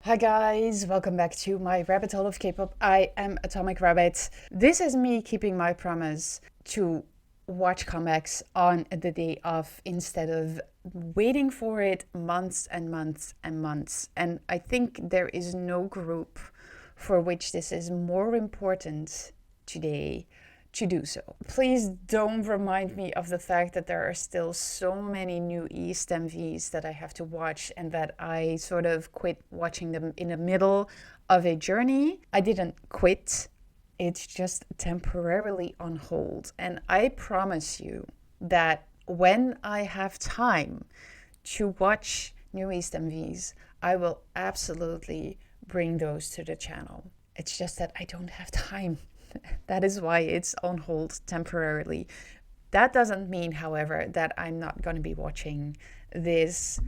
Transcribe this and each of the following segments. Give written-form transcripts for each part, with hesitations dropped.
Hi guys, welcome back to my rabbit hole of K-pop. I am Atomic Rabbit. This is me keeping my promise to watch comebacks on the day of instead of waiting for it months and months and months. And I think there is no group for which this is more important today to do so. Please don't remind me of the fact that there are still so many new EST MVs that I have to watch and that I sort of quit watching them in the middle of a journey. I didn't quit. It's just temporarily on hold. And I promise you that when I have time to watch new EST MVs, I will absolutely bring those to the channel. It's just that I don't have time. That is why it's on hold temporarily. That doesn't mean, however, that I'm not going to be watching this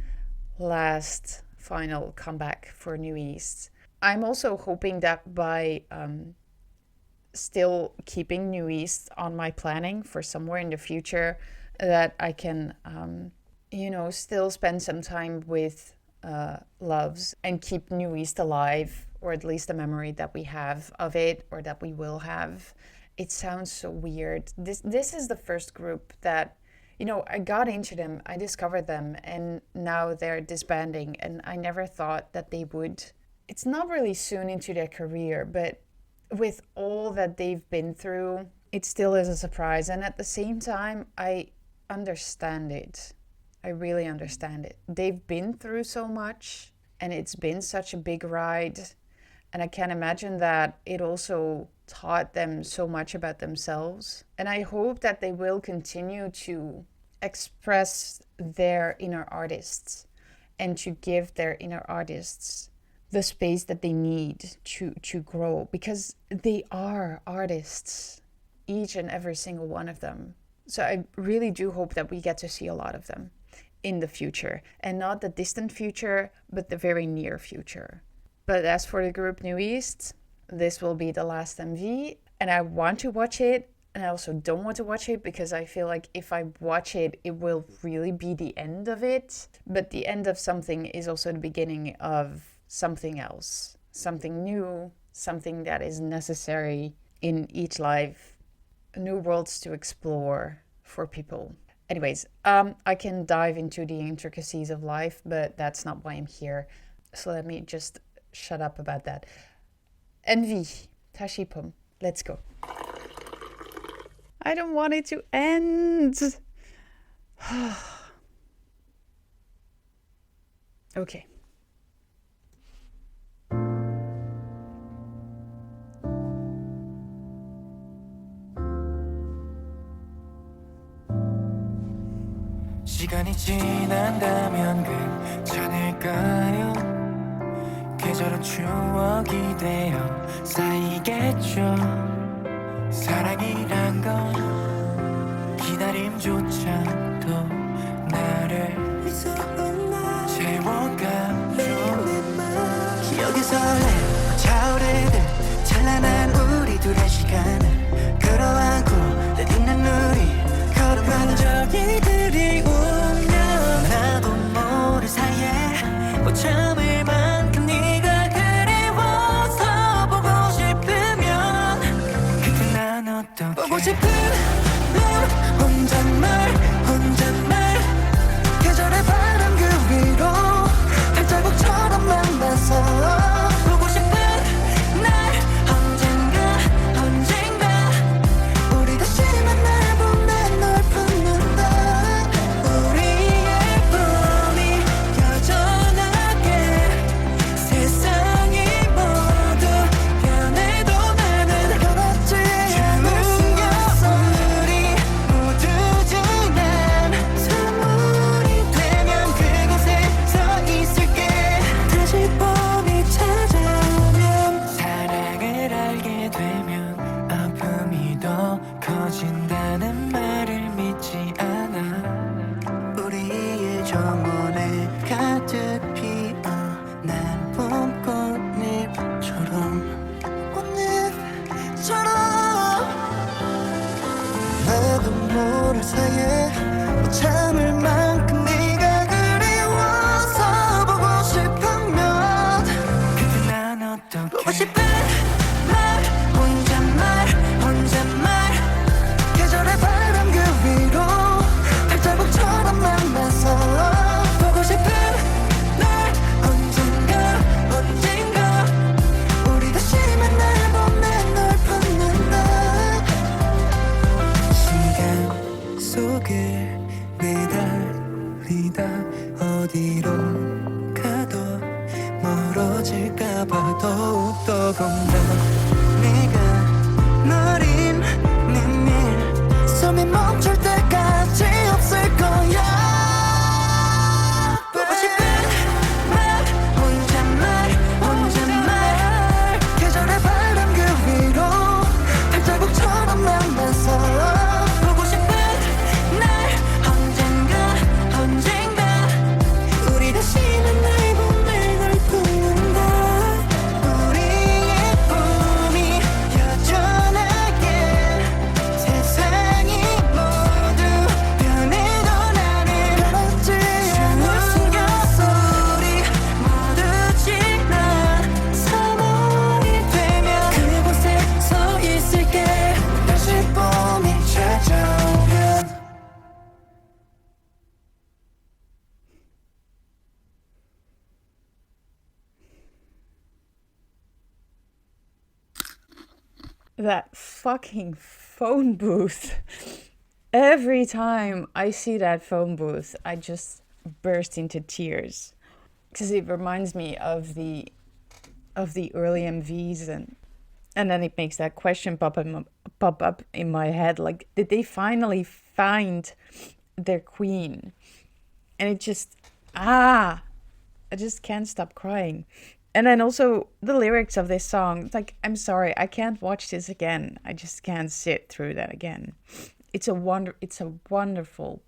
last final comeback for New East. I'm also hoping that by still keeping New East on my planning for somewhere in the future, that I can, still spend some time with Loves and keep New East alive, or at least the memory that we have of it, or that we will have. It sounds so weird. This is the first group that, I got into them, I discovered them, and now they're disbanding, and I never thought that they would. It's not really soon into their career, but with all that they've been through, it still is a surprise. And at the same time, I understand it. I really understand it. They've been through so much, and it's been such a big ride. And I can imagine that it also taught them so much about themselves. And I hope that they will continue to express their inner artists and to give their inner artists the space that they need to grow, because they are artists, each and every single one of them. So I really do hope that we get to see a lot of them in the future, and not the distant future, but the very near future. But as for the group New East, this will be the last MV, and I want to watch it, and I also don't want to watch it because I feel like if I watch it, it will really be the end of it. But the end of something is also the beginning of something else, something new, something that is necessary in each life, new worlds to explore for people. Anyways, I can dive into the intricacies of life, but that's not why I'm here. So let me just shut up about that. Envy, Dashi, let's go. I don't want it to end. Okay. 시간이 지난다면 괜찮을까요? 계절은 추억이 되어 쌓이겠죠. 사랑이란 건 기다림조차도 나를 채워가죠. 기억의 설렘 차오르듯 찬란한 우리 둘의 시간을 끌어안고 내딛는 우리 걸어가는 저기들이 울면 나도 모를 사이에 못 참을 만큼 네가 그리워서 보고 싶으면 그때 난 어떻게 보고 싶은 넌 혼잣말 계절의 바람 그 위로 발자국처럼 만나서 보고 싶은 날 언젠가 우리 다시 만나 보면 널 품는다. 우리의 꿈이 여전하게 세상이 모두 변해도 나는 변하지 않을 수 없어. 우리 모두 지난 선물이 되면 그곳에 서 있을게. 다시 봄이 찾아오면 사랑을 알게 되면 아픔이 더 커진다는 말을 믿지 않아. 우리의 정원에 가득 피어난 꽃잎처럼 나도 모를 사이에 못 참을 만큼 네가 그리워서 보고 싶으면 느리다 어디로 가도 멀어질까봐 더욱더 겁나 네가 너린 내밀 숨이 멈출 때까지 없을 거야 보고 싶은 말 혼잣말 계절의 바람 그 위로 발자국처럼 만나서 보고 싶은 날 언젠가 우리 다시 만날 봄을 널 품는다 우리의 꿈이 여전하게 세상이 모두 변해도 나는 변하지 않을 숨겼어 우리 모두 지난 3월이 되면 그곳에 서 있을게 다시 봄이 찾아오면 That fucking phone booth. Every time I see that phone booth, I just burst into tears because it reminds me of the early MVs, and then it makes that question pop up in my head, like, did they finally find their queen? And it just I just can't stop crying. And then also the lyrics of this song, it's like, I'm sorry, I can't watch this again. I just can't sit through that again. It's a wonderful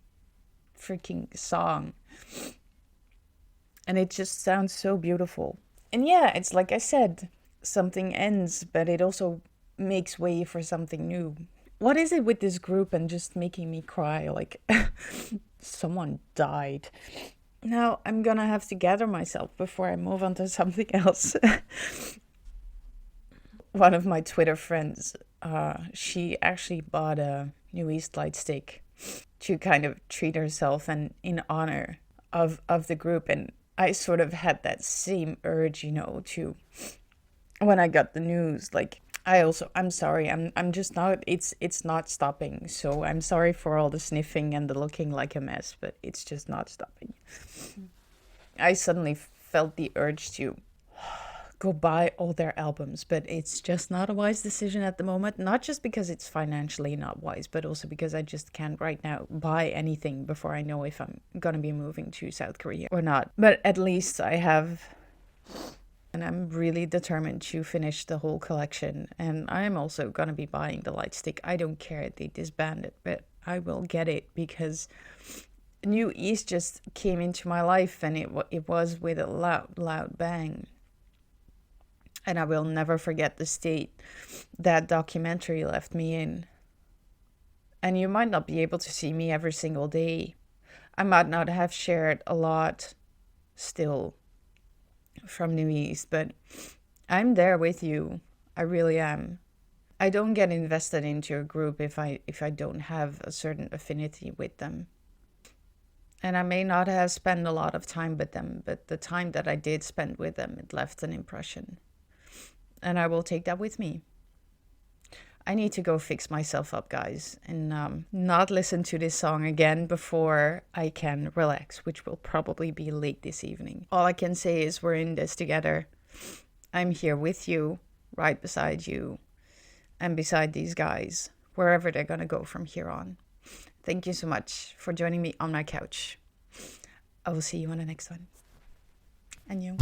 freaking song. And it just sounds so beautiful. And yeah, it's like I said, something ends, but it also makes way for something new. What is it with this group and just making me cry like someone died? Now I'm gonna have to gather myself before I move on to something else. One of my Twitter friends, she actually bought a new East light stick to kind of treat herself and in honor of the group. And I sort of had that same urge, to when I got the news, like, I'm sorry, I'm just not, it's not stopping. So I'm sorry for all the sniffing and the looking like a mess, but it's just not stopping. I suddenly felt the urge to go buy all their albums, but it's just not a wise decision at the moment. Not just because it's financially not wise, but also because I just can't right now buy anything before I know if I'm gonna be moving to South Korea or not. But at least I have, and I'm really determined to finish the whole collection. And I'm also gonna be buying the light stick. I don't care they disband it, but I will get it because New East just came into my life, and it was with a loud bang. And I will never forget the state that documentary left me in. And you might not be able to see me every single day. I might not have shared a lot still from New East, but I'm there with you. I really am. I don't get invested into a group if I don't have a certain affinity with them. And I may not have spent a lot of time with them, but the time that I did spend with them, it left an impression. And I will take that with me. I need to go fix myself up, guys, and not listen to this song again before I can relax, which will probably be late this evening. All I can say is we're in this together. I'm here with you, right beside you, and beside these guys, wherever they're going to go from here on. Thank you so much for joining me on my couch. I will see you on the next one. Annyeong.